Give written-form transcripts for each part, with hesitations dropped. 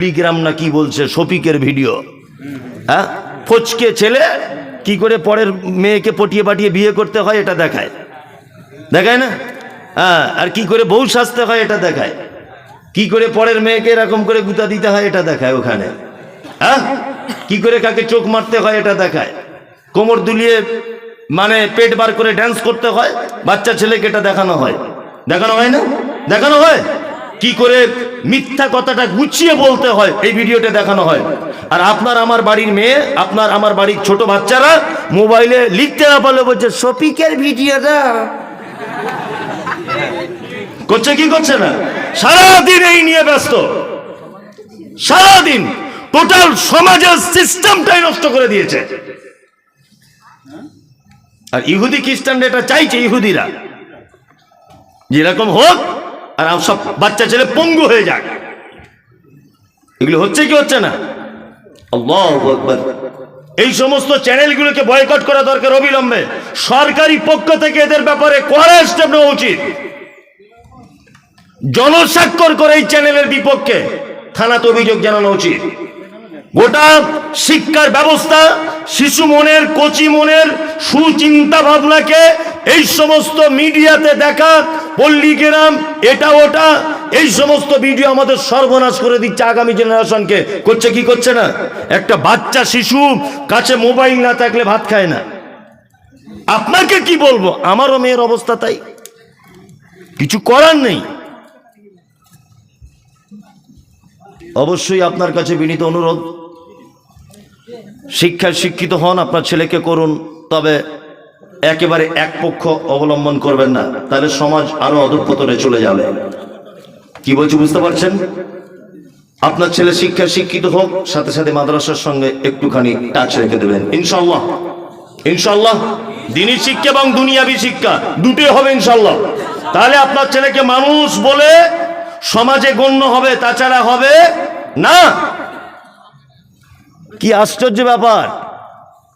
Telegram না কি বলছে শফিকের ভিডিও, হ্যাঁ, ফচকে ছেলে কি করে পরের মেয়েকে পটিয়ে পাঠিয়ে বিয়ে করতে হয় এটা দেখায়, দেখায় না? হ্যাঁ, আর কি করে বউ সাজতে হয় এটা দেখায়, কি করে পরের মেয়েকে এরকম করে গুতা দিতে হয় এটা দেখায় ওখানে, হ্যাঁ, কি করে কাকে চোখ মারতে হয় এটা দেখায়, কোমর দুলিয়ে মানে পেট বার করে ড্যান্স করতে হয় বাচ্চা ছেলেকে এটা দেখানো হয়, দেখানো হয় না? দেখানো হয় কি করে মিথ্যা কথাটা গুছিয়ে বলতে হয় এই ভিডিওতে দেখানো হয়। আর আপনার আমার বাড়ির মেয়ে, আপনার আমার বাড়ির ছোট বাচ্চারা মোবাইলে লিখতে না পারলে বলছে শফিকের ভিডিওটা করছে, কি করছে না? সারাদিন এই নিয়ে ব্যস্ত, সারাদিন টোটাল সমাজের সিস্টেমটাই নষ্ট করে দিয়েছে। আর ইহুদি খ্রিস্টানরা এটা চাইছে, ইহুদিরা যেরকম হোক আর সব বাচ্চা ছেলে পঙ্গু হয়ে যাক। এগুলো হচ্ছে কি হচ্ছে না? আল্লাহু আকবার। এই সমস্ত চ্যানেলগুলোকে বয়কট করা দরকার অবিলম্বে। সরকারি পক্ষ থেকে এদের ব্যাপারে কড়া স্টেপ নেওয়া উচিত। জনস্বাক্ষর করে এই চ্যানেলের বিপক্ষে থানাতে অভিযোগ জানানো উচিত। গোটা শিক্ষার ব্যবস্থা, শিশু মনের, কচি মনের সুচিন্তা ভাবনাকে এই সমস্ত মিডিয়াতে দেখা, পল্লীগ্রাম এটা ওটা, এই সমস্ত ভিডিও আমাদের সর্বনাশ করে দিচ্ছে আগামী জেনারেশনকে। করছে কি করছে না? একটা বাচ্চা শিশু কাছে মোবাইল না থাকলে ভাত খায় না। আপনাকে কি বলবো, আমারও মেয়ের অবস্থা তাই, কিছু করার নেই। অবশ্যই আপনার কাছে বিনীত অনুরোধ, শিক্ষায় শিক্ষিত হন, আপনার ছেলেকে করুন, তবে একেবারে এক পক্ষ অবলম্বন করবেন না, তাহলে সমাজ আরো অধঃপতনে চলে যাবে। কি বলছি বুঝতে পারছেন? আপনার ছেলে শিক্ষায় শিক্ষিত হোক, সাথে সাথে মাদ্রাসার সঙ্গে একটুখানি টাচ রেখে দেবেন ইনশাআল্লাহ। ইনশাআল্লাহ দ্বীনি শিক্ষা এবং দুনিয়াবি শিক্ষা দুটোই হবে ইনশাআল্লাহ। তাহলে আপনার ছেলেকে মানুষ বলে সমাজে গণ্য হবে, তাছাড়া হবে না। কি আশ্চর্য ব্যাপার!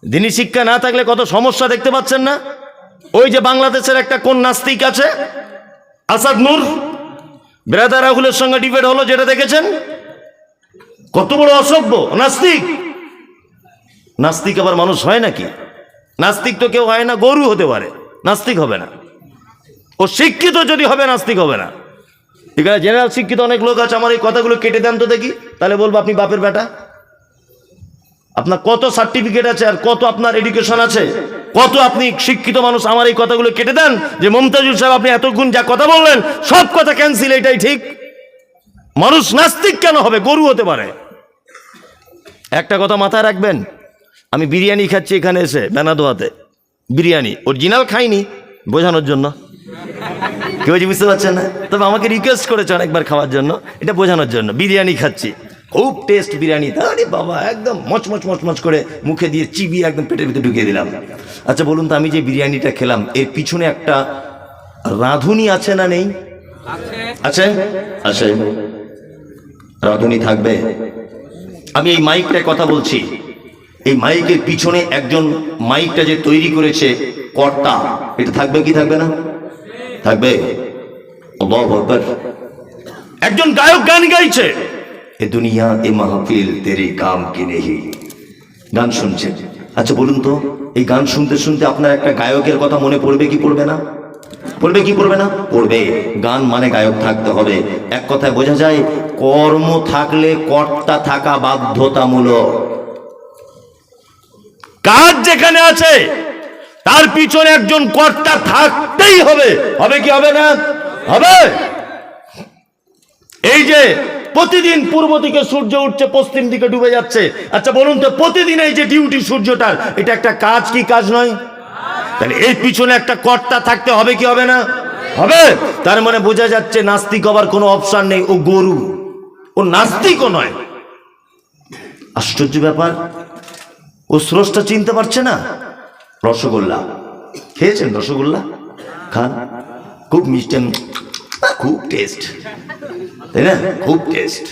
দ্বীনি শিক্ষা না থাকলে কত সমস্যা দেখতে পাচ্ছেন না? ওই যে বাংলাদেশের একটা কোন নাস্তিক আছে, আসাদ নূর, ব্রাদার রাহুলের সঙ্গে ডিবেট হলো, যেটা দেখেছেন, কত বড় অসভ্য নাস্তিক। নাস্তিক আবার মানুষ হয় নাকি? নাস্তিক তো কেউ হয় না, গরু হতে পারে, নাস্তিক হবে না। ও শিক্ষিত যদি হবে, নাস্তিক হবে না। এখানে জেনারেল শিক্ষিত অনেক লোক আছে, আমার এই কথাগুলো কেটে দেন তো দেখি, তাহলে বলবো আপনি বাপের বেটা। আপনার কত সার্টিফিকেট আছে আর কত আপনার এডুকেশন আছে, কত আপনি শিক্ষিত মানুষ, আমার এই কথাগুলো কেটে দেন যে মমতাজুল সাহেব আপনি এতক্ষণ যা কথা বললেন সব কথা ক্যান্সেল, এটাই ঠিক। মানুষ নাস্তিক কেন হবে? গরু হতে পারে। একটা কথা মাথায় রাখবেন, আমি বিরিয়ানি খাচ্ছি এখানে এসে বেনাদোয়াতে, বিরিয়ানি অরিজিনাল খাইনি, বোঝানোর জন্য। কেউ বুঝতে পারছেন না, তবে আমাকে রিকোয়েস্ট করেছে অনেকবার খাওয়ার জন্য, এটা বোঝানোর জন্য। বিরিয়ানি খাচ্ছি, খুব টেস্ট বিরিয়ানি, আরে বাবা, একদম মচমচ মচমচ করে মুখে দিয়ে চিবিয়ে একদম পেটের ভিতরে ঢুকিয়ে দিলাম। আচ্ছা বলুন তো, আমি যে বিরিয়ানিটা খেলাম এর পিছনে একটা রাঁধুনি আছে না নেই? আছে, আছে, রাঁধুনি থাকবে। আমি এই মাইকটায় কথা বলছি, এই মাইকের পিছনে একজন মাইকটা যে তৈরি করেছে কর্তা, এটা থাকবে কি থাকবে না? থাকবে। আল্লাহু আকবার। একজন গায়ক গান গাইছে, এ দুনিয়া এ মাহফিল তেরি কাম কি নেহি, গান শুনছে। আচ্ছা বলুন তো, এই গান শুনতে শুনতে আপনার একটা গায়কের কথা মনে পড়বে কি পড়বে না? পড়বে কি পড়বে না? পড়বে। গান মানে গায়ক থাকতে হবে। এক কথায় বোঝা যায়, কর্ম থাকলে কর্তা থাকা বাধ্যতামূলক। কাজ যেখানে আছে তার পিছনে একজন কর্তা থাকতেই হবে। হবে কি হবে না? হবে। এই যে প্রতিদিন পূর্ব দিকে সূর্য উঠছে, পশ্চিম দিকে ডুবে যাচ্ছে, আচ্ছা বলুন তো, প্রতিদিন এই যে ডিউটি সূর্যটার, এটা একটা কাজ কি কাজ নয়? তাহলে এর পিছনে একটা কর্তা থাকতে হবে কি হবে না? হবে। তার মানে বোঝা যাচ্ছে নাস্তিক হবার কোনো অপশন নেই, ও গরু, ও নাস্তিকও নয়। আশ্চর্য ব্যাপার, ও স্রষ্টা চিনতে পারছে না। রসগোল্লা খেয়েছেন? রসগোল্লা খান, খুব মিষ্টি, খুব টেস্ট, তাই না? খুব টেস্ট।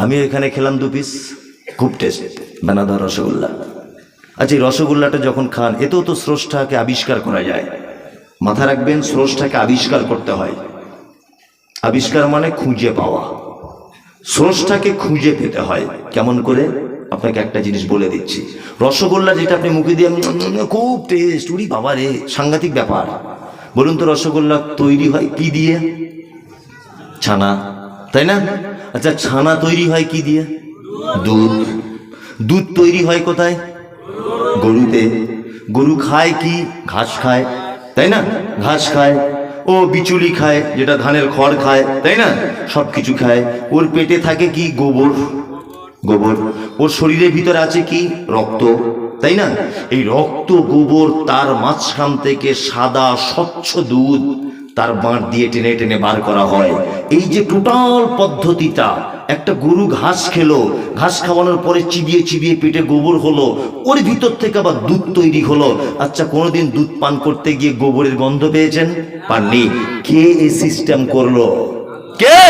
আমি এখানে খেলাম 2 পিস, খুব টেস্ট বানাদা রসগোল্লা। আচ্ছা, এই রসগোল্লাটা যখন খান, এতেও তো স্রষ্টাকে আবিষ্কার করা যায়। মাথা রাখবেন, স্রষ্টাকে আবিষ্কার করতে হয়। আবিষ্কার মানে খুঁজে পাওয়া। সোর্সটাকে খুঁজে পেতে হয়। কেমন করে? আপনাকে একটা জিনিস বলে দিচ্ছি। রসগোল্লা যেটা আপনি মুখে দিয়ে খুব টেস্ট, উরি বাবা রে, সাংঘাতিক ব্যাপার। বলুন তো রসগোল্লা তৈরি হয় কি দিয়ে? ছানা, তাই না? আচ্ছা, ছানা তৈরি হয় কি দিয়ে? দুধ। দুধ তৈরি হয় কোথায়? গরুতে। গরু খায় কি? ঘাস খায়, তাই না? ঘাস খায়। ও বিচুলি খায়, যেটা ধানের খড় খায়, তাই না? সবকিছু খায়। ওর পেটে থাকে কি? গোবর। গোবর। ওর শরীরের ভিতরে আছে কি? রক্ত, তাই না? এই রক্ত, গোবর, তার মাঝখান থেকে সাদা স্বচ্ছ দুধ তার বাঁট দিয়ে টেনে টেনে বার করা হয়। এই যে টোটাল পদ্ধতিটা, একটা গরু ঘাস খেলো, ঘাস খাওয়ানোর পরে চিবিয়ে চিবিয়ে পেটে গোবর হলো, ওর ভিতর থেকে আবার দুধ তৈরি হলো। আচ্ছা, কোনোদিন দুধ পান করতে গিয়ে গোবরের গন্ধ পেয়েছেন? পাননি। কে এই সিস্টেম করলো? কে?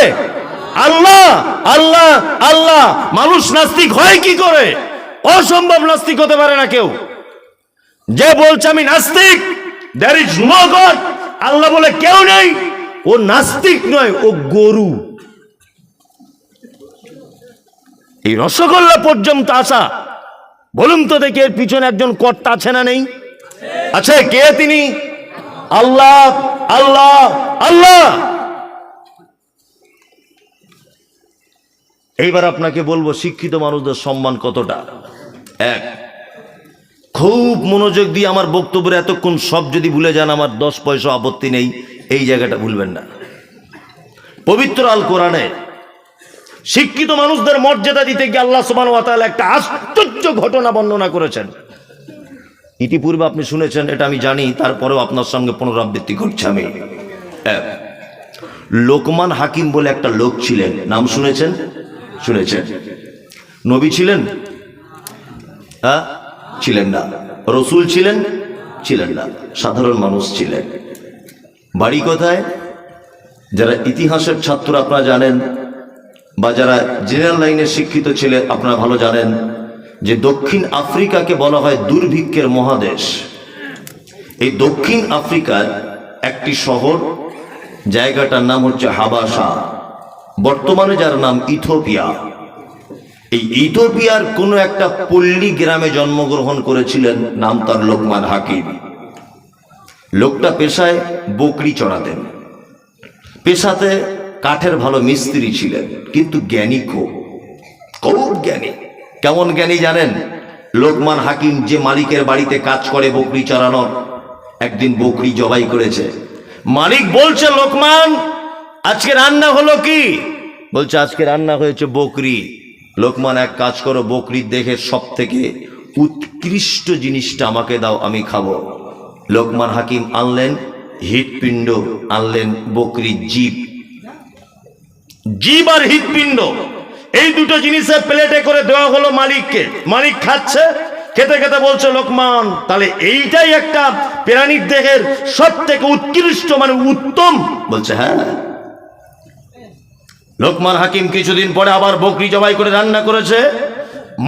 আল্লাহ। আল্লাহ, আল্লাহ। মানুষ নাস্তিক হয় কি করে? অসম্ভব নাস্তিক হতে পারে না কেউ। যে বলছে আমি নাস্তিক, there is no God, আল্লাহ বলে কেউ নেই, ও নাস্তিক নয়, ও গরু। এই রসগোল্লা পর্যন্ত আসা, বলুন তো দেখি এর পিছনে একজন কর্তা আছে না নেই? আছে। কে তিনি? আল্লাহ, আল্লাহ, আল্লাহ। এইবার আপনাকে বলবো শিক্ষিত মানুষদের সম্মান কতটা। এক, খুব মনোযোগ দিয়ে আমার বক্তব্যের এতক্ষণ সব যদি ভুলে যান, আমার 10 পয়সা আপত্তি নেই, এই জায়গাটা ভুলবেন না। পবিত্র আল কোরআনে শিক্ষিত মানুষদের মর্যাদা দিতে গিয়ে আল্লাহ সুবহানাহু ওয়া তাআলা একটা আশ্চর্য ঘটনা বর্ণনা করেছেন। ইতিপূর্বে আপনি শুনেছেন, এটা আমি জানি, তারপরেও আপনার সঙ্গে পুনরাবৃত্তি করছি আমি। লোকমান হাকিম বলে একটা লোক ছিলেন, নাম শুনেছেন? শুনেছেন। নবী ছিলেন? হ্যাঁ, ছিলেন না। রসুল ছিলেন? ছিলেন না। সাধারণ মানুষ ছিলেন। বাড়ি কোথায়? যারা ইতিহাসের ছাত্র আপনারা জানেন, বা যারা জেনারেল লাইনের শিক্ষিত ছেলে আপনারা ভালো জানেন যে দক্ষিণ আফ্রিকাকে বলা হয় দুর্ভিক্ষের মহাদেশ। এই দক্ষিণ আফ্রিকার একটি শহর, জায়গাটার নাম হচ্ছে হাবাসা, বর্তমানে যার নাম ইথিওপিয়া। এই ইথিওপিয়ার কোনো একটা পল্লী গ্রামে জন্মগ্রহণ করেছিলেন, নাম তার লোকমান হাকিম। লোকটা পেশায় বকরি চড়াতেন, পেশাতে কাঠের ভালো মিস্ত্রি ছিলেন, কিন্তু জ্ঞানী খুব জ্ঞানী। কেমন জ্ঞানী জানেন? লোকমান হাকিম যে মালিকের বাড়িতে কাজ করে বকরি চড়ানোর, একদিন বকরি জবাই করেছে। মালিক বলছে, লোকমান আজকে রান্না হলো কি? বলছে আজকে রান্না হয়েছে বকরি। লোকমান, এক কাজ করো, বকরির দেখে সব থেকে উৎকৃষ্ট জিনিসটা আমাকে দাও, আমি খাবো। লোকমান হাকিম আনলেন হৃৎপিণ্ড, আনলেন বকরির জীব। জীব আর হৃৎপিণ্ড, এই দুটো জিনিসের প্লেটে করে দেওয়া হলো মালিককে। মালিক খাচ্ছে, খেতে খেতে বলছে, লোকমান তাহলে এইটাই একটা প্রাণীর দেহের সব থেকে উৎকৃষ্ট, মানে উত্তম? বলছে হ্যাঁ। লোকমান হাকিম কিছুদিন পরে আবার বকরি জবাই করে রান্না করেছে।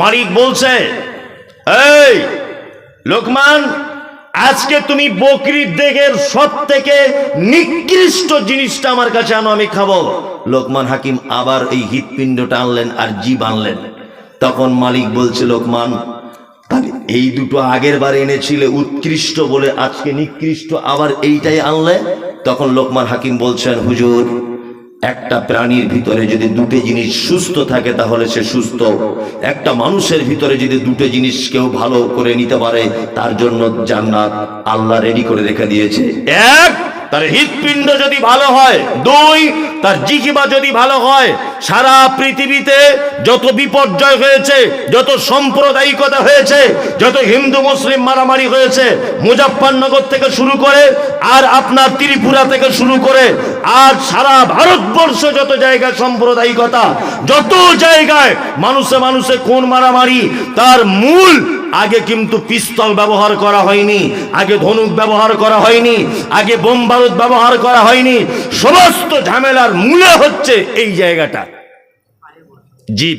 মালিক বলছে, এই লোকমান, আজকে তুমি বকরির দেহের সব থেকে নিকৃষ্ট জিনিসটা আমার কাছে আনো, আমি খাবো। লোকমান হাকিম আবার এই হৃৎপিণ্ডটা আনলেন আর জীব আনলেন। তখন মালিক বলছে, লোকমান তাহলে এই দুটো আগের বার এনেছিলে উৎকৃষ্ট বলে, আজকে নিকৃষ্ট, আবার এইটাই আনলে? তখন লোকমান হাকিম বলছেন, হুজুর, একটা প্রাণীর ভিতরে যদি দুটো জিনিস সুস্থ থাকে তাহলে সে সুস্থ। একটা মানুষের ভিতরে যদি দুটো জিনিস কেউ ভালো করে নিতে পারে, তার জন্য জান্নাত আল্লাহ রেডি করে রেখে দিয়েছে। এক, তার হৃৎপিণ্ড যদি ভালো হয়। দুই, তার জিহ্বা যদি ভালো হয়। সারা পৃথিবীতে যত বিপর্যয় হয়েছে, যত সাম্প্রদায়িকতা হয়েছে, যত হিন্দু মুসলিম মারামারি হয়েছে, মুজাফফরনগর থেকে শুরু করে আর আপনার ত্রিপুরা থেকে শুরু করে আর সারা ভারতবর্ষ যত জায়গায় সাম্প্রদায়িকতা, যত জায়গায় মানুষে মানুষে খুন মারামারি, তার মূল আগে কিন্তু পিস্তল ব্যবহার করা হয়নি, আগে ধনুক ব্যবহার করা হয়নি, আগে বোম বারুদ ব্যবহার করা হয়নি। সমস্ত ঝামেলার মূলে হচ্ছে এই জায়গাটা, জীব,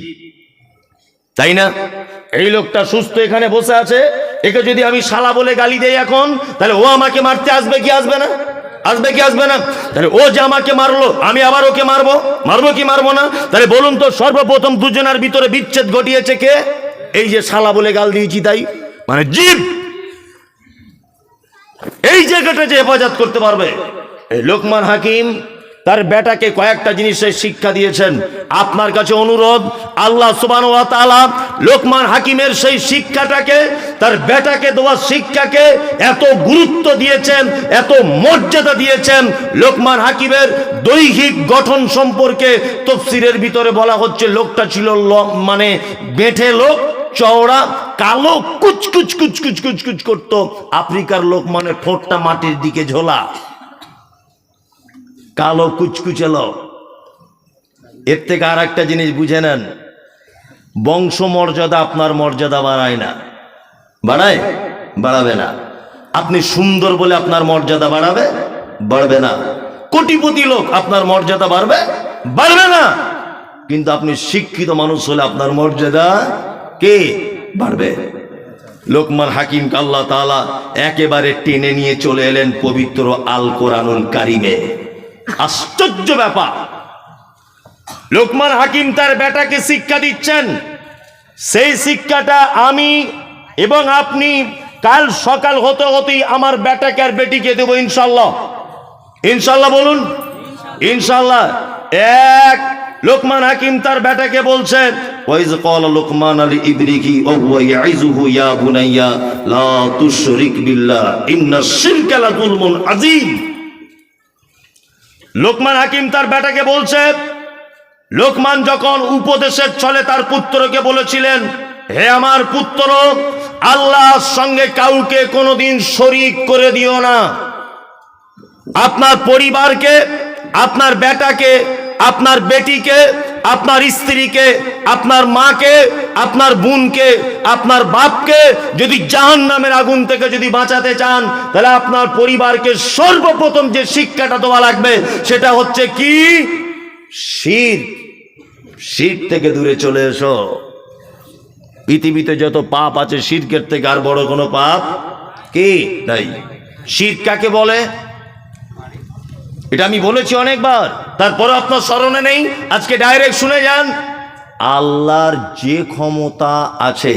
তাই না? এই লোকটা সুস্থ এখানে বসে আছে, একে যদি আমি শালা বলে গালি দেই এখন, তাহলে ও আমাকে মারতে আসবে কি আসবে না? আসবে কি আসবে না? তাহলে ও যে আমাকে মারলো, আমি আবার ওকে মারবো কি মারবো না? তাহলে বলুন তো, সর্বপ্রথম দুজনের ভিতরে বিচ্ছেদ ঘটিয়েছে কে? এই যে শালা বলে গাল দিয়েছি তাই, মানে জীব। এই জায়গাটা যে হেফাজত করতে পারবে, এই লোকমান হাকিম তার বেটাকে কয়েকটা জিনিসের শিক্ষা দিয়েছেন। আপনার কাছে অনুরোধ, আল্লাহ সুবহানাহু ওয়া তাআলা লোকমান হাকিমের সেই শিক্ষাটাকে, তার বেটাকে দেওয়া শিক্ষাকে এত গুরুত্ব দিয়েছেন, এত মর্যাদা দিয়েছেন। লোকমান হাকিমের দৈহিক গঠন সম্পর্কে তাফসীরের ভিতরে বলা হচ্ছে, লোকটা ছিল মানে বেঁটে লোক, চওড়া, কালো, কুচকুচ কুচকুচ কুচকুচ করত। আফ্রিকার লোক মানে ঠোঁটটা মাটির দিকে ঝোলা, কালো কুচকুচে লোক। এর থেকে আর একটা জিনিস বুঝে নেন, বংশ মর্যাদা আপনার মর্যাদা বাড়ায় না, বাড়াবে না। আপনি সুন্দর বলে আপনার মর্যাদা বাড়বে না। কোটিপতি লোক, আপনার মর্যাদা বাড়বে না। কিন্তু আপনি শিক্ষিত মানুষ হলে আপনার মর্যাদা বাড়বে। লোকমান হাকিমকে আল্লাহ তাআলা একেবারে টেনে নিয়ে চলে এলেন পবিত্র আল কোরআনুল কারিমে। আশ্চর্য ব্যাপার, লোকমান হাকিম তার বেটাকে শিক্ষা দিচ্ছেন। সেই শিক্ষাটা আমি এবং আপনি কাল সকাল হতে হতেই আমার বেটাকে আর বেটিকে দেবো ইনশাল্লাহ। বলুন ইনশাল্লাহ। এক, লোকমান হাকিম তার বেটাকে বলছেন, ওয়াইজ ক্বালা লোকমান আলী ইবনিহি ওয়া হুয়া ইয়াইযুহু ইয়া বুনাইয়া লা তুশরিক বিল্লাহ ইন্নাশ শিরকা লাযুলমুন আযীম। লোকমান হাকিম তার বেটাকে বলছে, লোকমান যখন উপদেশের ছলে তার পুত্রকে বলেছিলেন, হে আমার পুত্র, আল্লাহর সঙ্গে কাউকে কোনোদিন শরীক করে দিও না। আপনার পরিবারকে, আপনার বেটাকে, আপনার বেটিকে, আপনার স্ত্রীকে, আপনার মাকে, আপনার বোনকে, আপনার বাপকে যদি জাহান্নামের আগুন থেকে যদি বাঁচাতে চান, তাহলে আপনার পরিবারকে সর্বপ্রথম যে শিক্ষাটা দেওয়া লাগবে সেটা হচ্ছে কি? শিরক থেকে দূরে চলে এসো। পৃথিবীতে যত পাপ আছে শিরকের থেকে আর বড় কোনো পাপ কি নাই। শিরক কাকে বলে এটা আমি বলেছি অনেকবার, তারপরে আপনার স্মরণে নেই। আজকে ডাইরেক্ট শুনে যান। আল্লাহর যে ক্ষমতা আছে,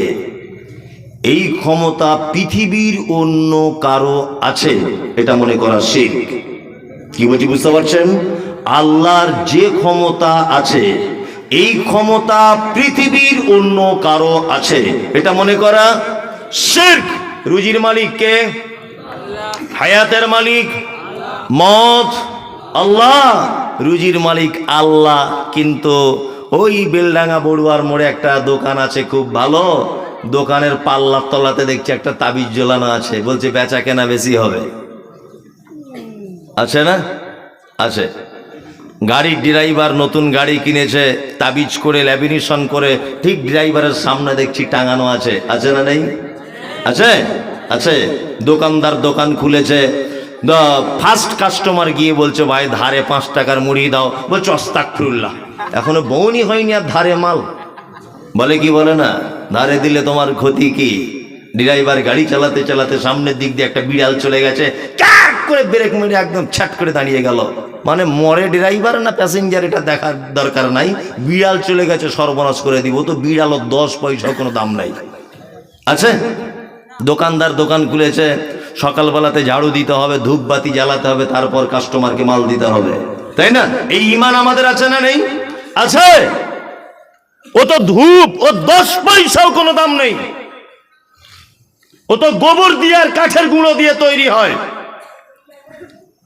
এই ক্ষমতা পৃথিবীর অন্য কারো আছে, এটা মনে করা শিরক। কি বলছি বুঝতে পারছেন? আল্লাহর যে ক্ষমতা আছে, এই ক্ষমতা পৃথিবীর অন্য কারো আছে, এটা মনে করা শিরক। রুজির মালিক কে? হায়াতের মালিক, মত আল্লাহ। রুজির মালিক আল্লাহ, কিন্তু ওই বেলডাঙ্গা বড়ুয়ার মোড়ে একটা দোকান আছে খুব ভালো, দোকানের পাল্লার তলাতে দেখছি একটা তাবিজ ঝোলানো আছে, বলছে বেচা কেনা বেশি হবে। আছে না? আছে। গাড়ির ড্রাইভার নতুন গাড়ি কিনেছে, তাবিজ করে ল্যামিনেশন করে ঠিক ড্রাইভারের সামনে দেখছি টাঙানো আছে। আছে না নেই? আছে। দোকানদার দোকান খুলেছে, ফার্স্ট কাস্টমার গিয়ে বলছে, ভাই ধারে 5 টাকার মুড়ি দাও। বলছে আস্তাগফিরুল্লাহ, এখনো বউনি হয়নি আর ধারে মাল। বলে কি বলে না, ধারে দিলে তোমার ক্ষতি কি? ড্রাইভার গাড়ি চালাতে চালাতে সামনের দিক দিয়ে একটা বিড়াল চলে গেছে, ক্যাক করে ব্রেক মেরে একদম ছ্যাট করে দাঁড়িয়ে গেল। মানে মরে ড্রাইভার না প্যাসেঞ্জার এটা দেখার দরকার নাই, বিড়াল চলে গেছে সর্বনাশ করে দিব। তো বিড়ালও 10 পয়সা কোনো দাম নাই। আছে। দোকানদার দোকান খুলেছে, সকালবেলাতে ঝাড়ু দিতে হবে, ধূপবাতি জ্বালাতে হবে, তারপর কাস্টমারকে মাল দিতে হবে, তাই না? এই ঈমান আমাদের আছে না নেই? আছে। ও তো ধূপ, ও 10 পয়সাও কোনো দাম নেই। ও তো গোবর দিয়ে আর কাঠের গুঁড়ো দিয়ে তৈরি হয়,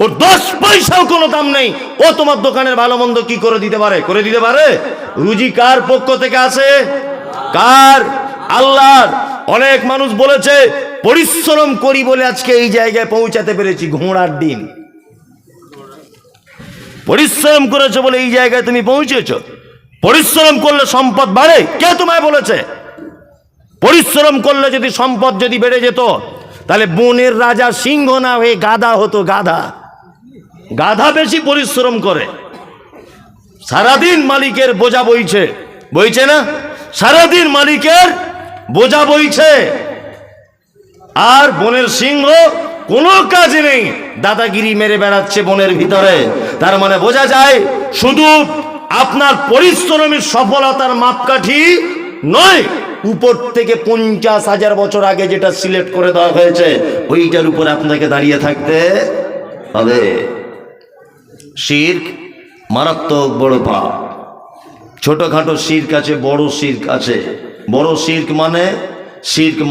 ওর 10 পয়সাও কোনো দাম নেই। ও তোমার দোকানের ভালো মন্দ কি করে দিতে পারে? রুজি কার পক্ষ থেকে আছে? কার? আল্লাহর। অনেক মানুষ বলেছে পরিশ্রম করি বলে আজকে এই জায়গায় পৌঁছাতে পেরেছি। ঘোড়ার ডিম। পরিশ্রম করেছো বলে এই জায়গায় তুমি পৌঁছেছো। পরিশ্রম করলে সম্পদ বাড়ে? কে তোমায় বলেছে? পরিশ্রম করলে যদি সম্পদ যদি বেড়ে যেত, তাহলে বনের রাজা সিংহ না হয়ে গাধা হতো। গাধা বেশি পরিশ্রম করে, সারাদিন মালিকের বোঝা বইছে না? সারাদিন মালিকের বোঝা বইছে। আর বনের সিংহ কোনো কাজ নেই, দাদাগিরি মেরে বেড়াচ্ছে বনের ভিতরে। তার মানে বোঝা যায় শুধু আপনার পরিশ্রমের সফলতার মাপকাঠি নয়, উপর থেকে 50,000 বছর আগে যেটা সিলেক্ট করে দেওয়া হয়েছে ওইটার উপর আপনাকে দাঁড়িয়ে থাকতে হবে। শিরক মারাত্মক বড় পাপ। ছোটখাটো শিরক আছে, বড় শিরক আছে। বড় শিরক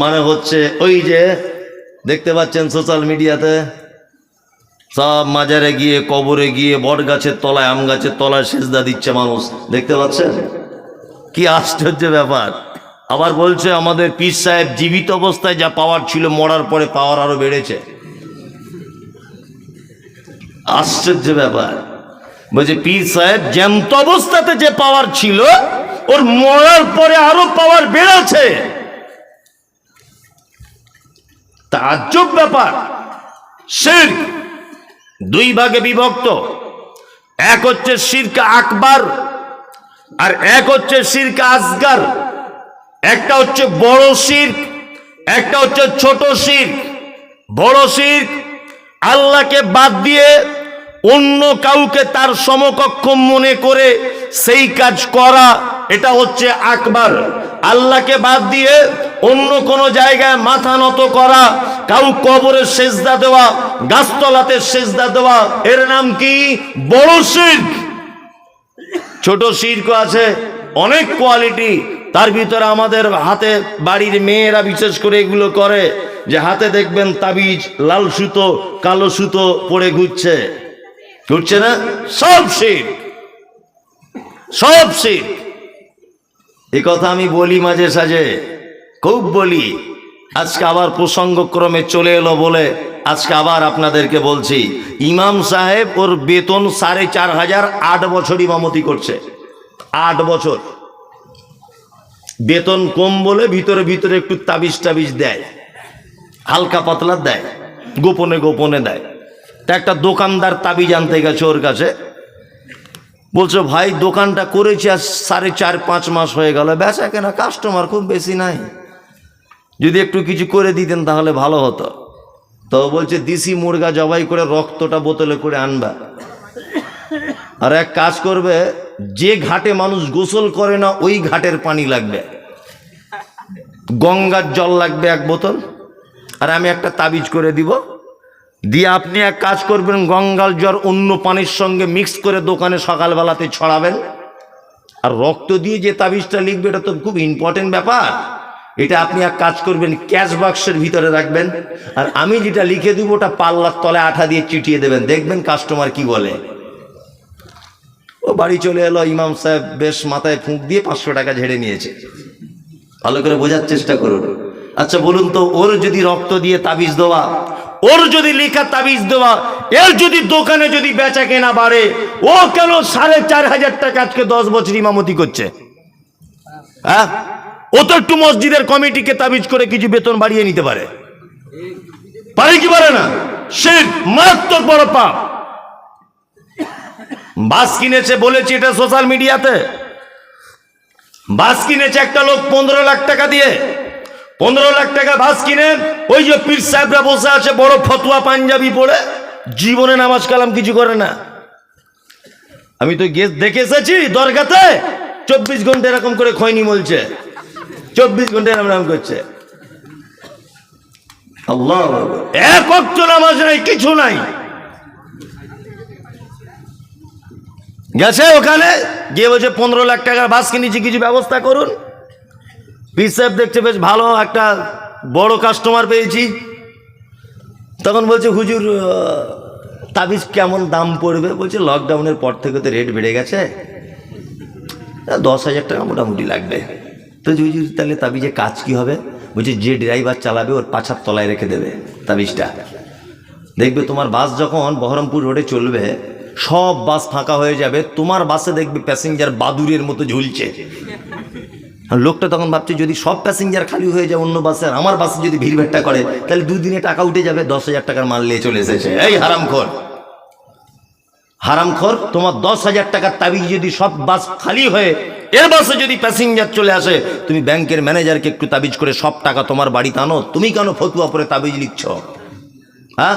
মানে হচ্ছে ওই যে দেখতে পাচ্ছেন সোশ্যাল মিডিয়াতে সব মাজারে গিয়ে, কবরে গিয়ে, বট গাছের তলায়, আম গাছের তলায় সেজদা দিচ্ছে মানুষ, দেখতে পাচ্ছেন? কি আশ্চর্য ব্যাপার। আবার বলছে আমাদের পীর সাহেব জীবিত অবস্থায় যা পাওয়ার ছিল মরার পরে পাওয়ার আরো বেড়েছে। আশ্চর্য ব্যাপার। বলছে পীর সাহেব জ্যান্ত অবস্থাতে যে পাওয়ার ছিল ওর মরার পরে আরো পাওয়ার বেড়েছে। তাজ্জব ব্যাপার। শিরক দুই ভাগে বিভক্ত, এক হচ্ছে শিরক আকবার আর এক হচ্ছে শিরক আসগার। একটা হচ্ছে বড় শিরক, একটা হচ্ছে ছোট শিরক। বড় শিরক আল্লাহকে বাদ দিয়ে অন্য কাউকে তার সমকক্ষ মনে করে সেই কাজ করা, এটা হচ্ছে আকবার। আল্লাহকে বাদ দিয়ে অন্য কোনো জায়গায় মাথা নত করা, কাউ কবরে সেজদা দেওয়া, গাছতলাতে সেজদা দেওয়া, এর নাম কি? বড় শিরক। ছোট শিরক আছে অনেক কোয়ালিটি। তার ভিতরে আমাদের হাতে বাড়ির মেয়েরা বিশেষ করে এগুলো করে, যে হাতে দেখবেন তাবিজ, লাল সুতো, কালো সুতো পরে ঘুরছে না? সব শিরক, সব শিরক। এই কথা আমি বলি মাঝে সাঝে, খুব বলি। আজকে আবার প্রসঙ্গক্রমে চলে এলো বলে আজকে আবার আপনাদেরকে বলছি। ইমাম সাহেব ওর বেতন 4,500, 8 বছর ইমামতি করছে। 8 বছর বেতন কম বলে ভিতরে ভিতরে একটু তাবিজ টাবিজ দেয়, হালকা পাতলা দেয়, গোপনে গোপনে দেয়। তা একটা দোকানদার তাবিজ আনতে গেছে ওর কাছে, বলছে ভাই দোকানটা করেছি আজ 4.5-5 মাস হয়ে গেল, বেচা কেনা কাস্টমার খুব বেশি নাই, যদি একটু কিছু করে দিতেন তাহলে ভালো হতো। তো বলছে দেশি মুরগা জবাই করে রক্তটা বোতলে করে আনবা, আর এক কাজ করবে, যে ঘাটে মানুষ গোসল করে না ওই ঘাটের পানি লাগবে, গঙ্গার জল লাগবে 1 বোতল, আর আমি একটা তাবিজ করে দিব, দিয়ে আপনি এক কাজ করবেন, গঙ্গার জল অন্য পানির সঙ্গে মিক্স করে দোকানে সকালবেলাতে ছড়াবেন। আর রক্ত দিয়ে যে তাবিজটা লিখবে এটা তো খুব ইম্পর্টেন্ট ব্যাপার, এটা আপনি এক কাজ করবেন ক্যাশ বাক্সের ভিতরে রাখবেন, আর আমি যেটা লিখে দিব ওটা পাল্লার তলে আঠা দিয়ে চিটিয়ে দেবেন, দেখবেন কাস্টমার কি বলে। ও বাড়ি চলে এলো, ইমাম সাহেব বেশ মাথায় ফুঁক দিয়ে 500 টাকা ঝেড়ে নিয়েছে। ভালো করে বোঝার চেষ্টা করুন। আচ্ছা বলুন তো, ওর যদি রক্ত দিয়ে তাবিজ দেওয়া, ওর যদি লেখা তাবিজ দেওয়া, এর যদি দোকানে যদি বেচা কেনা বাড়ে, ও কেন 4,500 টাকা আজকে 10 বছর ইমামতি করছে? হ্যাঁ, ও তো একটু মসজিদের কমিটিকে তাবিজ করে কিছু বেতন বাড়িয়ে নিতে পারে, পারে কি পারে না? শিরক মারাত্মক বড় পাপ। বাস কিনেছে, বলেছি এটা সোশ্যাল মিডিয়াতে, বাস কিনেছে একটা লোক 15 লাখ টাকা দিয়ে, 15 লাখ টাকা বাস কিনে ওই যে পীর সাহেবরা বসে আছে বড় ফতুয়া পাঞ্জাবি পরে, জীবনে নামাজ কালাম কিছু করে না। আমি তো দেখে এসেছি দরগাতে 24 ঘন্টা এরকম করে খৈনি বলছে, 24 ঘন্টা এরকম করছে। আল্লাহ, এক ওয়াক্ত নামাজ নাই, কিছু নাই। গেছে ওখানে গিয়ে বলছে 15 লাখ টাকার বাস কিনেছি, কিছু ব্যবস্থা করুন। পীর সাহেব দেখছে বেশ ভালো একটা বড় কাস্টমার পেয়েছি, তখন বলছে হুজুর তাবিজ কেমন দাম পড়বে? বলছে লকডাউনের পর থেকে তো রেট বেড়ে গেছে, 10,000 টাকা মোটামুটি লাগবে। তো হুজুর তাহলে তাবিজে কাজ কি হবে? বলছে যে ড্রাইভার চালাবে ওর পাছার তলায় রেখে দেবে তাবিজটা, দেখবে তোমার বাস যখন বহরমপুর রোডে চলবে সব বাস ফাঁকা হয়ে যাবে, তোমার বাসে দেখবে প্যাসেঞ্জার বাদুরের মতো ঝুলছে। লোকটা তখন ভাবছে যদি সব প্যাসেঞ্জার খালি হয়ে যায় অন্য বাসে, আর আমার বাসে যদি ভিড়ভাট্টা করে তাহলে 2 দিনে টাকা উঠে যাবে, 10,000 টাকার মাল নিয়ে চলে এসেছে। এই হারামখোর, হারামখোর, তোমার 10,000 টাকার তাবিজ যদি সব বাস খালি হয়ে এর বাসে যদি প্যাসেঞ্জার চলে আসে, তুমি ব্যাংকের ম্যানেজারকে একটু তাবিজ করে সব টাকা তোমার বাড়িতে আনো, তুমি কেন ফতুয়া পরে তাবিজ লিখছ? হ্যাঁ,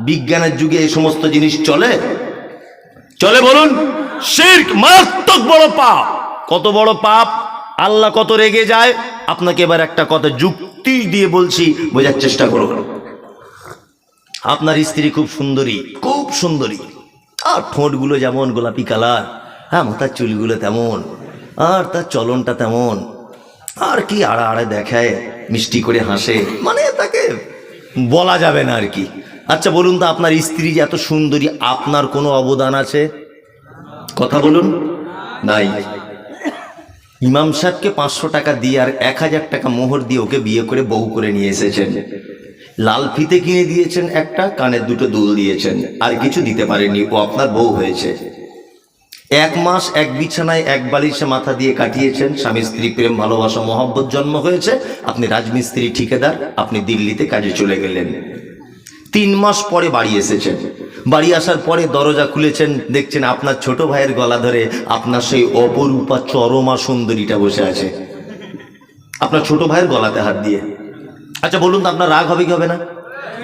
বিজ্ঞানের যুগে এই সমস্ত জিনিস চলে? চলে বলুন? শিরক মারাত্মক বড় পাপ। কত বড় পাপ, আল্লাহ কত রেগে যায়। আপনাকে এবার একটা কথা যুক্তি দিয়ে বলছি, বোঝার চেষ্টা করুন। আপনার স্ত্রী খুব সুন্দরী, খুব সুন্দরী, আর ঠোঁটগুলো যেমন গোলাপি কালার, হ্যাঁ, মাথার চুলগুলো তেমন, আর তার চলনটা তেমন, আর কি আড়া আড়ে দেখায়, মিষ্টি করে হাসে, মানে তাকে বলা যাবে না আর কি। আচ্ছা বলুন তো, আপনার স্ত্রী যে এত সুন্দরী, আপনার কোনো অবদান আছে? কথা বলুন, নাই। ইমাম সাহেবকে 500 টাকা দিয়ে আর 1000 টাকা মোহর দিয়ে ওকে বিয়ে করে বউ করে নিয়ে এসেছেন। লাল ফিতে কিনে দিয়েছেন একটা, কানের দুটো দুল দিয়েছেন, আর কিছু দিতে পারেননি। ও আপনার বউ হয়েছে। 1 মাস এক বিছানায় এক বালিশে মাথা দিয়ে কাটিয়েছেন। স্বামী স্ত্রী প্রেম ভালোবাসা মহব্বত জন্ম হয়েছে। আপনি রাজমিস্ত্রি ঠিকাদার, আপনি দিল্লিতে কাজে চলে গেলেন। 3 মাস পরে বাড়ি এসেছেন। বাড়ি আসার পরে দরজা খুলেছেন, দেখছেন আপনার ছোট ভাইয়ের গলা ধরে আপনার সেই অপরূপা চরমা সুন্দরীটা বসে আছে, আপনার ছোট ভাইয়ের গলাতে হাত দিয়ে। আচ্ছা বলুন তো, আপনার রাগ হবে কি হবে না?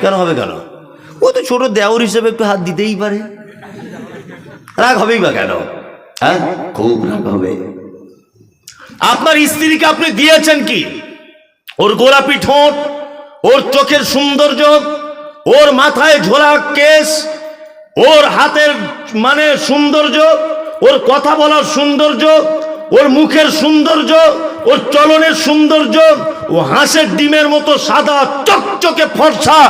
কেন হবে? কেন? ও তো ছোট দেওর হিসেবে একটু হাত দিতেই পারে, রাগ হবেই বা কেন? হ্যাঁ, খুব রাগ হবে। আপনার স্ত্রীকে আপনি দিয়েছেন কি? ওর গোলাপি ঠোঁট, ওর চোখের সৌন্দর্য, ওর মাথায় ঝোলা কেশ, ওর হাতের মানে সৌন্দর্য, ওর কথা বলার সৌন্দর্য, ওর মুখের সৌন্দর্য, ওর চলনের সৌন্দর্য, ও হাঁসের ডিমের মতো সাদা চকচকে ফর্সা।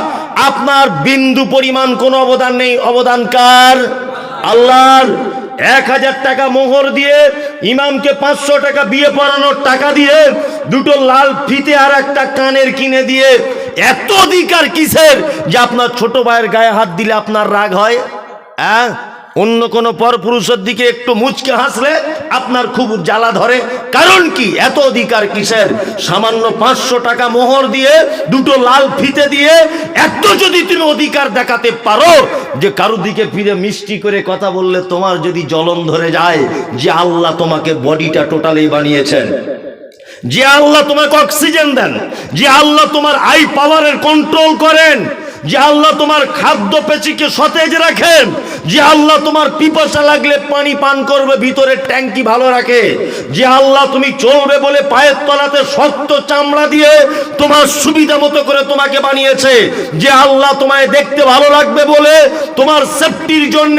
আপনার বিন্দু পরিমাণ কোনো অবদান নেই। অবদান কার? আল্লাহর। 1000 টাকা মোহর দিয়ে, ইমামকে 500 টাকা বিয়ে পড়ানোর টাকা দিয়ে, দুটো লাল ফিতে আর একটা কানের কিনে দিয়ে, এত অধিকার কিসের যে আপনার ছোট ভাইয়ের গায়ে হাত দিলে আপনার রাগ হয়? হ্যাঁ, অন্য কোনো পরপুরুষের দিকে একটু মুচকে হাসলে আপনার খুব জ্বালা ধরে। কারণ কি? এত অধিকার কিসের? সামান্য 500 টাকা মোহর দিয়ে, দুটো লাল ফিতে দিয়ে, এত যদি তুমি অধিকার দেখাতে পারো যে কারোর দিকে ফিরে মিষ্টি করে কথা বললে তোমার যদি জ্বলন ধরে যায়, যে আল্লাহ তোমাকে বডিটা টোটালি বানিয়েছেন, যে আল্লাহ তোমাকে অক্সিজেন দেন, যে আল্লাহ তোমার আই পাওয়ারের কন্ট্রোল করেন, যে আল্লাহ তোমার খাদ্য পেশিকে সতেজ রাখেন, যে আল্লাহ তোমার পিপাসা লাগলে পানি পান করবে ভিতরের ট্যাঙ্কি ভালো রাখে, যে আল্লাহ তুমি চলবে বলে পায়ের তলাতে শক্ত চামড়া দিয়ে তোমার সুবিধা মতো করে তোমাকে বানিয়েছে, যে আল্লাহ তোমায় দেখতে ভালো লাগবে বলে তোমার সেফটির জন্য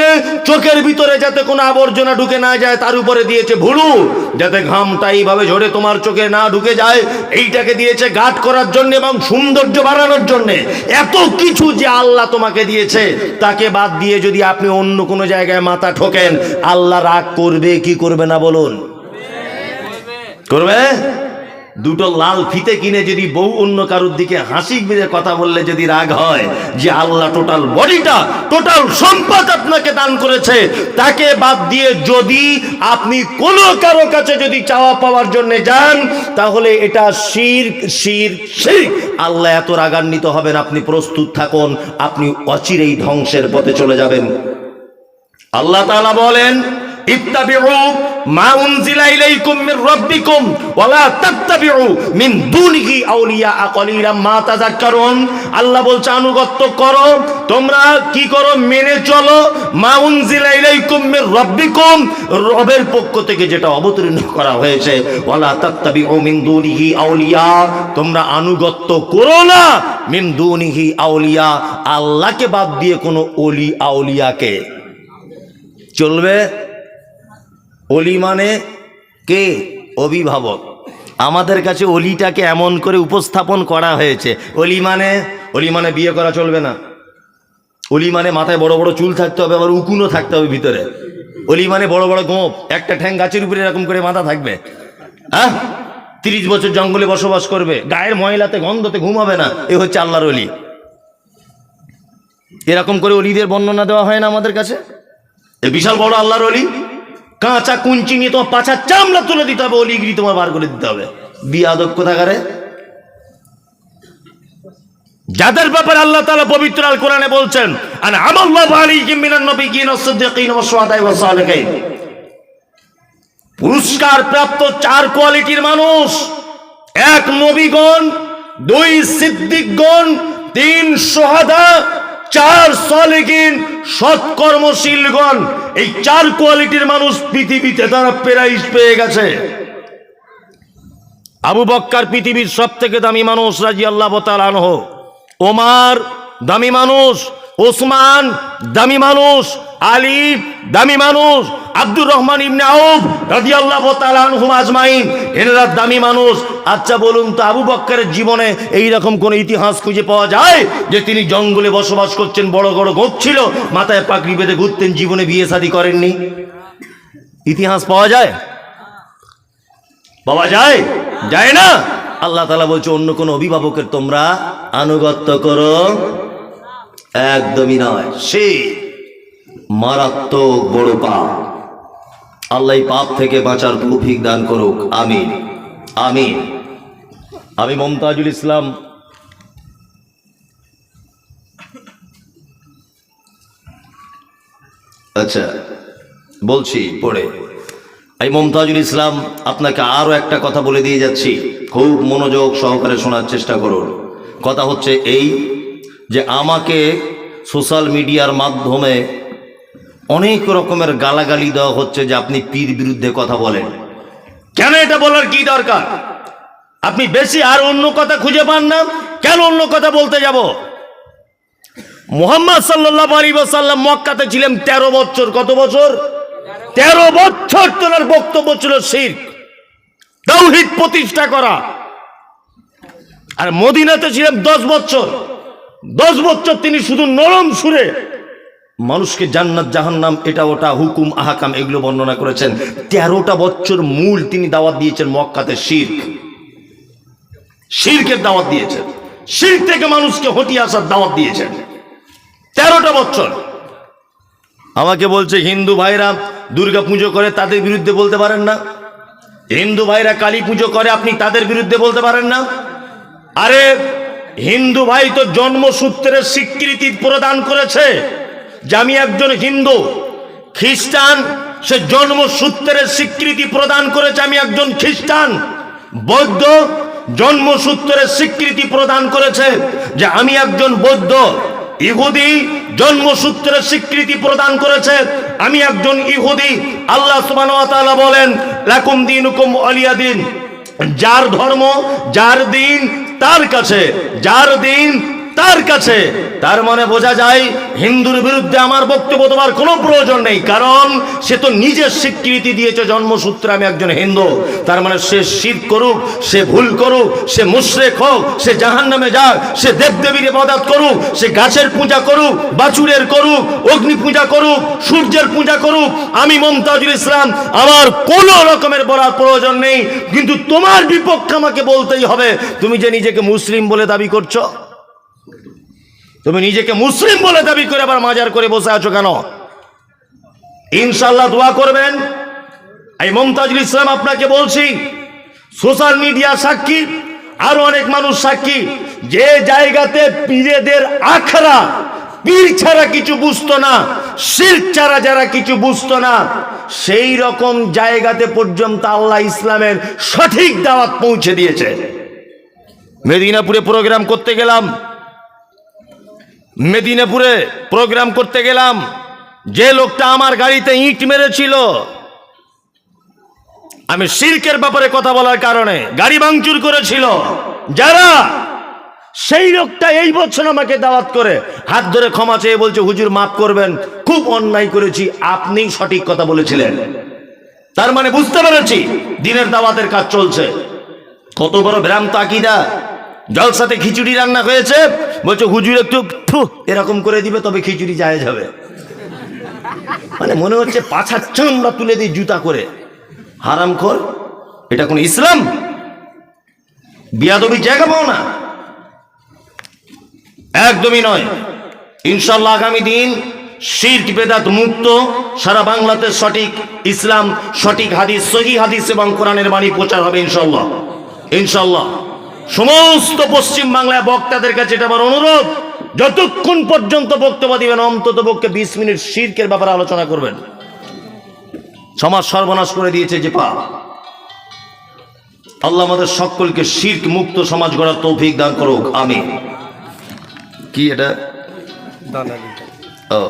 চোখের ভিতরে যাতে কোনো আবর্জনা ঢুকে না যায় তার উপরে দিয়েছে ভুরু, যাতে ঘামটা এইভাবে ঝরে তোমার চোখে না ঢুকে যায়, এইটাকে দিয়েছে গার্ড করার জন্য এবং সৌন্দর্য বাড়ানোর জন্য। এত কিছু যে আল্লাহ তোমাকে দিয়েছে, তাকে বাদ দিয়ে যদি আপনি অন্য কোনো জায়গায় মাথা ঠোকেন, আল্লাহ রাগ করবে কি করবে না বলুন? করবে। দুটো লাল ফিতে কিনে যদি বউ অন্য কারোর দিকে হাসি মেরে কথা বললে যদি রাগ হয়, যে আল্লাহ টোটাল বডিটা, টোটাল সম্পদ আপনাকে দান করেছে, তাকে বাদ দিয়ে যদি আপনি কোনো কারো কাছে যদি চাওয়া পাওয়ার জন্য যান, তাহলে এটা শিরক, শিরক, শিরক। আল্লাহ এত রাগান্বিত হবেন, আপনি প্রস্তুত থাকুন, আপনি অচিরেই ধ্বংসের পথে চলে যাবেন। আল্লাহ তাআলা বলেন, ইত্তাবিউ মা উনজিলা ইলাইকুম মির রাব্বিকুম ওয়া লা তাত্তাবিউ মিন দুনিহি আউলিয়া কালিলাম মা তাযাক্কারুন। আল্লাহ বলছে আনুগত্য করো, তোমরা কি করো? মেনে চলো। মা উনজিলা ইলাইকুম মির রাব্বিকুম, রবের পক্ষ থেকে যেটা অবতীর্ণ করা হয়েছে। ওয়া লা তাত্তাবিউ মিন দুনিহি আউলিয়া, তোমরা আনুগত্য করো না মিন দুনিহি আউলিয়া, আল্লাহকে বাদ দিয়ে কোনো ওলি আউলিয়াকে। চলবে? অলি মানে কে? অভিভাবক। আমাদের কাছে অলিটাকে এমন করে উপস্থাপন করা হয়েছে, অলি মানে বিয়ে করা চলবে না। অলি মানে মাথায় বড় বড় চুল থাকতে হবে, আবার উকুনও থাকতে হবে ভিতরে। অলি মানে বড় বড় গোঁপ, একটা ঠ্যাং গাছের উপরে এরকম করে মাথা থাকবে। হ্যাঁ, 30 বছর জঙ্গলে বসবাস করবে, গায়ের ময়লাতে গন্ধতে ঘুমাবে না। এ হচ্ছে আল্লাহর অলি। এরকম করে অলিদের বর্ণনা দেওয়া হয় না আমাদের কাছে? এ বিশাল বড় আল্লাহর অলি, কাঁচা কুঞ্চি নিয়ে তোমার পাছার চামড়া তুলে দিতে হবে, অলিগিরি তোমার বার করে দিতে হবে। বিয়াদব কোথাকারে। যাদের ব্যাপারে আল্লাহ তাআলা পবিত্র আল কোরআনে বলছেন, আনআমাল্লাহু আলাইহিম মিনান নবিয়্যিন ওয়াস সিদ্দীকিন ওয়াস শুহাদা'i ওয়াস সালিহিন, পুরস্কার প্রাপ্ত 4 কোয়ালিটির মানুষ: 1 নবীগণ, 2 সিদ্দিকগণ, 3 শুহাদা, চার সালেকিন সৎকর্মশীলগণ, এই চার কোয়ালিটির মানুষ পৃথিবীতে তারা প্রাইজ পেয়ে গেছে। আবু বক্কর পৃথিবীর সব থেকে দামি মানুষ রাদিয়াল্লাহু তাআলা আনহু, ওমর দামি মানুষ, ওসমান দামি মানুষ, আলী দামি মানুষ, আব্দুর রহমান ইবনে আউফ রাদিয়াল্লাহু তাআলা আনহুম আজমাইন, এনারা দামি মানুষ। আচ্ছা বলুন তো, আবু বক্করের জীবনে এই রকম কোন ইতিহাস খুঁজে পাওয়া যায় যে তিনি জঙ্গলে বসবাস করছেন, বড় বড় গোপ ছিল, মাথায় পাগড়ি বেঁধে ঘুরতেন, জীবনে বিয়ে শাদী করেননি? ইতিহাস পাওয়া যায়? পাওয়া যায়? যায় না। আল্লাহ তাআলা বলছে অন্য কোন অভিভাবকের তোমরা আনুগত্য করো, একদমই নয়। সে মারাত্মক বড় পাপ। আল্লাহ এই পাপ থেকে বাঁচার তৌফিক দান করুক, আমিন আমিন। আমি মমতাজুল ইসলাম আচ্ছা বলছি পড়ে, এই মমতাজুল ইসলাম আপনাকে আরো একটা কথা বলে দিয়ে যাচ্ছি, খুব মনোযোগ সহকারে শোনার চেষ্টা করুন। কথা হচ্ছে এই যে আমাকে সোশ্যাল মিডিয়ার মাধ্যমে অনেক রকমের গালাগালি দেওয়া হচ্ছে যে আপনি পীর বিরুদ্ধে কথা বলেন। কেন এটা বলার কি দরকার? আপনি বেশি আর অন্য কথা খুঁজে পান না, কেন অন্য কথা বলতে যাব? মুহাম্মদ সাল্লাল্লাহু আলাইহি ওয়াসাল্লাম মক্কাতে ছিলেন 13 বছর। কত বছর? 13 বছর। তোনার বক্তব্য ছিল শিরক, তাওহীদ প্রতিষ্ঠা করা। আর মদিনাতে ছিলেন 10 বছর। 10 বছর তিনি শুধু নরম সুরে মানুষকে জান্নাত জাহান্নাম এটা ওটা হুকুম আহকাম এগুলো বর্ণনা করেছেন। 13টা বছর মূল তিনি দাওয়াত দিয়েছেন মক্কাতে শিরক, শিরকের দাওয়াত দিয়েছেন, শিরক থেকে মানুষকে হটিয়ে আসার দাওয়াত দিয়েছেন 13টা বছর। আমাকে বলছে হিন্দু ভাইরা দুর্গা পুজো করে, তাদের বিরুদ্ধে বলতে পারেন না? হিন্দু ভাইরা কালী পুজো করে, আপনি তাদের বিরুদ্ধে বলতে পারেন না? আরে হিন্দু ভাই তো জন্মসূত্রের স্বীকৃতি প্রদান করেছে যে আমি একজন হিন্দু। খ্রিস্টান সে জন্মসূত্রের স্বীকৃতি প্রদান করেছে আমি একজন খ্রিস্টান। বৌদ্ধ জন্মসূত্রের স্বীকৃতি প্রদান করেছে যে আমি একজন বৌদ্ধ। ইহুদি জন্মসূত্রের স্বীকৃতি প্রদান করেছে আমি একজন ইহুদি। আল্লাহ সুবহানাহু ওয়া তাআলা বলেন লাকুম দীনুকুম ওয়ালিয়া দিন, যার ধর্ম যার দিন তার কাছে, যার দিন তার কাছে। তার মানে বোঝা যায় হিন্দুর বিরুদ্ধে আমার বক্তব্য দেওয়ার কোনো প্রয়োজন নেই, কারণ সে তো নিজের স্বীকৃতি দিয়েছে জন্মসূত্রে আমি একজন হিন্দু। তার মানে সে শিরক করুক, সে ভুল করুক, সে মুশরিক হোক, সে জাহান্নামে যাক, সে দেবদেবীর ইবাদত করুক, সে গাছের পূজা করুক, বাছুরের করুক, অগ্নি পূজা করুক, সূর্যের পূজা করুক, আমি মমতাজুল ইসলাম আমার কোনো রকমের বলার প্রয়োজন নেই। কিন্তু তোমার বিপক্ষে আমাকে বলতেই হবে। তুমি যে নিজেকে মুসলিম বলে দাবি করছো, তুমি নিজেকে মুসলিম বলে দাবি করে আবার মাজার করে বসে আছো কেন? ইনশাআল্লাহ দোয়া করবেন। এই মমতাজুল ইসলাম আপনাকে বলছি, সোশ্যাল মিডিয়া সাক্ষী, আরো অনেক মানুষ সাক্ষী, যে জায়গাতে পীরেদের আখড়া, পীর ছাড়া কিছু বুঝতো না, শিরক ছাড়া যারা কিছু বুঝতো না, সেই রকম জায়গাতে পর্যন্ত আল্লাহ ইসলামের সঠিক দাওয়াত পৌঁছে দিয়েছে। মেদিনীপুরে প্রোগ্রাম করতে গেলাম, মেদিনীপুরে প্রোগ্রাম করতে গেলাম, যে লোকটা আমার গাড়িতে ইট মেরেছিল, আমি শিরকের ব্যাপারে কথা বলার কারণে গাড়ি ভাঙচুর করেছিল যারা, সেই লোকটা এই বছর আমাকে দাওয়াত করে হাত ধরে ক্ষমা চেয়ে বলছে হুজুর মাফ করবেন, খুব অন্যায় করেছি, আপনি সঠিক কথা বলেছিলেন। তার মানে বুঝতে পেরেছি দিনের দাওয়াতের কাজ চলছে। কত বড় ভ্রান্ত আকীদা। জলসাতে খিচুড়ি রান্না হয়েছে, বলছে হুজুর একটু এরকম করে দিবে তবে খিচুড়ি জায়েজ হবে। মানে মনে হচ্ছে পাছার চামড়া তুলে দিই জুতা করে। হারামখোর, এটা কোন ইসলাম? বিয়াদবির জায়গা পাও না, একদমই নয়। ইনশাআল্লাহ আগামী দিন শিরক বেদাত মুক্ত সারা বাংলাতে সঠিক ইসলাম, সঠিক হাদিস, সহিহ হাদিস এবং কোরআনের বাণী প্রচার হবে ইনশাআল্লাহ। ইনশাআল্লাহ সমস্ত পশ্চিম বাংলায় বক্তাদের কাছে এটা আমার অনুরোধ, যতক্ষণ পর্যন্ত বক্তব্য দিবেন অন্তত পক্ষে 20 মিনিট শিরকের ব্যাপারে আলোচনা করবেন। সমাজ সর্বনাশ করে দিয়েছে যে পাপ। আল্লাহ আমাদের সকলকে শিরক মুক্ত সমাজ গড়ার তৌফিক দান করুক, আমিন। কি এটা ও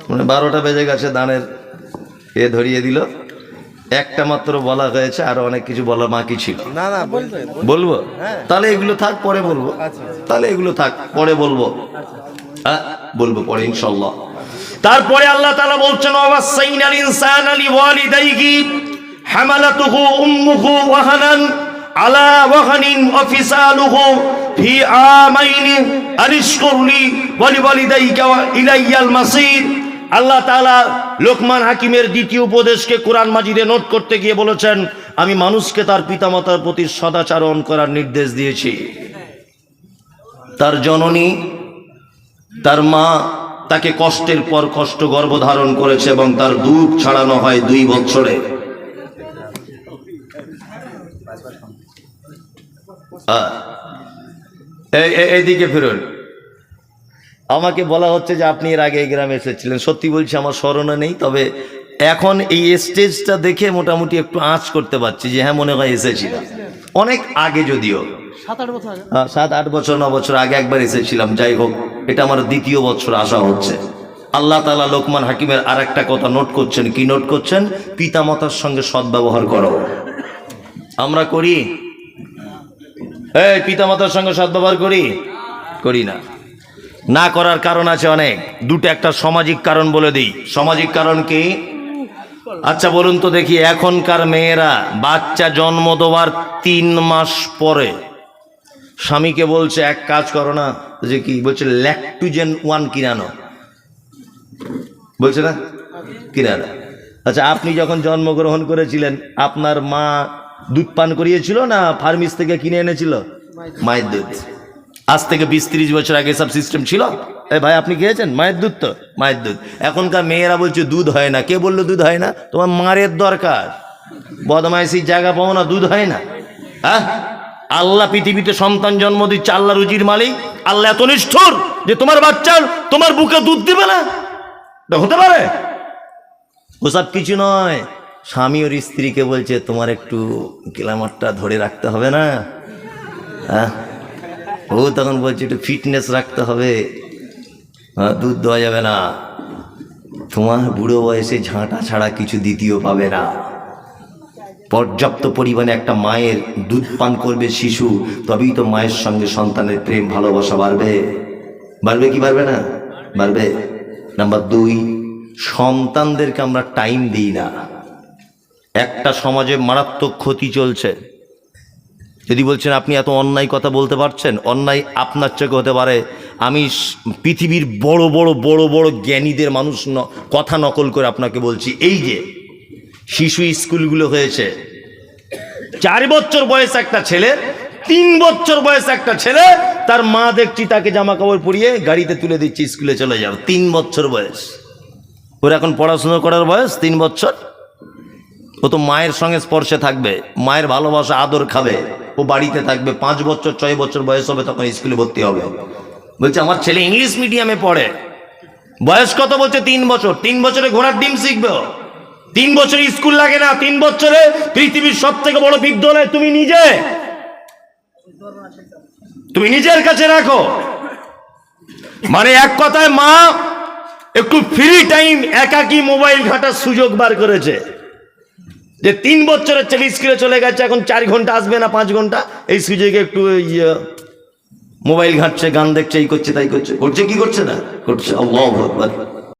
মানে 12টা বেজে গেছে, দানের ধরিয়ে দিল। একটা মাত্র বলা হয়েছে, আর অনেক কিছু বলা বাকি ছিল। না না বলবো? তাহলে এগুলো থাক, পরে বলবো। তাহলে এগুলো থাক, পরে বলবো। হ্যাঁ বলবো পরে ইনশাআল্লাহ। তারপরে আল্লাহ তাআলা বলছেন ওয়াসাইনাল ইনসানা লিওয়ালিদাইহি হামালাতুহু উম্মুহু ওয়াহানান আলা ওয়াহানিন ওয়া ফিসালুহু ফি আমাইনি আনিশকুরলি ওয়া লিওয়ালিদাইকা ওয়া ইলাইয়াল মাসির। আল্লাহ তাআলা লোকমান হাকিমের দ্বিতীয় উপদেশকে কোরআন মাজিদে নোট করতে গিয়ে বলেছেন, আমি মানুষকে তার পিতামাতার প্রতি সদাচরণ করার নির্দেশ দিয়েছি। তার জননী, তার মা তাকে কষ্টের পর কষ্ট গর্ভধারণ করেছে এবং তার দুধ ছাড়ানো হয় 2 বছরে। এইদিকে ফিরুন। আমাকে বলা হচ্ছে যে আপনি এর আগে এই গ্রামে এসেছিলেন। সত্যি বলছি আমার স্মরণে নেই, তবে এখন এই স্টেজটা দেখে মোটামুটি একটু আঁচ করতে পারছি যে হ্যাঁ মনে হয় এসেছিলাম। অনেক আগে, যদিও 7-8 বছর 9 বছর আগে একবার এসেছিলাম। যাই হোক, এটা আমার 2য় বছর আসা হচ্ছে। আল্লাহ তাআলা লোকমান হাকিমের আর একটা কথা নোট করছেন। কি নোট করছেন? পিতামাতার সঙ্গে সদ্ব্যবহার করো। আমরা করি? এই পিতামাতার সঙ্গে সদ্ব্যবহার করি না। না করার কারণ আছে অনেক। দুটো, একটা সামাজিক কারণ বলে দিই। সামাজিক কারণ কি? আচ্ছা বলুন তো দেখি, এখনকার মেয়েরা বাচ্চা জন্ম দেওয়ার 3 মাস পরে স্বামীকে বলছে এক কাজ করো না, যে কি বলছে, ল্যাকটোজেন 1 কিনানো বলছে না, কিনানো। আচ্ছা আপনি যখন জন্মগ্রহণ করেছিলেন আপনার মা দুধ পান করিয়েছিল না ফার্মেস থেকে কিনে এনেছিল? মায়ের দুধ। আজ থেকে 20-30 বছর আগে সব সিস্টেম ছিল। এ ভাই আপনি খেয়েছেন মায়ের দুধ? তো মায়ের দুধ। এখনকার মেয়েরা বলছে দুধ হয় না। কে বললো দুধ হয় না? তোমার মারের দরকার, বদমাইশির জায়গা পাবো না, দুধ হয় না। হ্যাঁ, আল্লাহ পৃথিবীতে সন্তান জন্ম দিচ্ছে, আল্লাহ রুজির মালিক। আল্লাহ এত নিষ্ঠুর যে তোমার বাচ্চার তোমার বুকে দুধ দিবে না? হতে পারে? ওসব কিছু নয়। স্বামী ওর স্ত্রীকে বলছে তোমার একটু গ্ল্যামারটা ধরে রাখতে হবে না? হ্যাঁ, ও তখন বলছে একটু ফিটনেস রাখতে হবে, দুধ দেওয়া যাবে না, তোমার বুড়ো বয়সে ঝাঁটা ছাড়া কিছু দ্বিতীয় পাবে না। পর্যাপ্ত পরিমাণে একটা মায়ের দুধ পান করবে শিশু, তবেই তো মায়ের সঙ্গে সন্তানের প্রেম ভালোবাসা বাড়বে। বাড়বে কি বাড়বে না? বাড়বে। নাম্বার 2, সন্তানদেরকে আমরা টাইম দিই না। একটা সমাজে মারাত্মক ক্ষতি চলছে। যদি বলছেন আপনি এত অন্যায় কথা বলতে পারছেন, অন্যায় আপনার চোখে হতে পারে। আমি পৃথিবীর বড় বড় বড় বড় জ্ঞানীদের মানুষ কথা নকল করে আপনাকে বলছি। এই যে শিশু স্কুলগুলো হয়েছে, 4 বছর বয়স একটা ছেলে, 3 বছর বয়স একটা ছেলে, তার মা দেখছি তাকে জামা কাপড় পরিয়ে গাড়িতে তুলে দিচ্ছে, স্কুলে চলে যাও। 3 বছর বয়স। ওর এখন পড়াশোনা করার বয়স 3 বছর। ও তো মায়ের সঙ্গে স্পর্শে থাকবে, মায়ের ভালোবাসা আদর খাবে, ও বাড়িতে থাকবে। 5 বছর 6 বছর বয়স হবে তখন স্কুলে ভর্তি হবে। বলছে আমার ছেলে ইংলিশ মিডিয়ামে পড়ে। বয়স কত? বলছে 3 বছর। 3 বছরে ঘোড়ার ডিম শিখবে। 3 বছরে স্কুল লাগে না। 3 বছরে পৃথিবীর সব থেকে বড় বিদ্যালয় তুমি নিজের কাছে রাখো। মানে এক কথায় মা একটু ফ্রি টাইম, একাকী মোবাইল ঘাটার সুযোগ বার করেছে। যে 3 বছরের ছেলে স্কুলে চলে গেছে, এখন 4 ঘন্টা আসবে না 5 ঘন্টা, এই সুযোগে একটু মোবাইল ঘাঁটছে, গান দেখছে, এই করছে তাই করছে। করছে কি করছে না? করছে। আল্লাহু আকবার।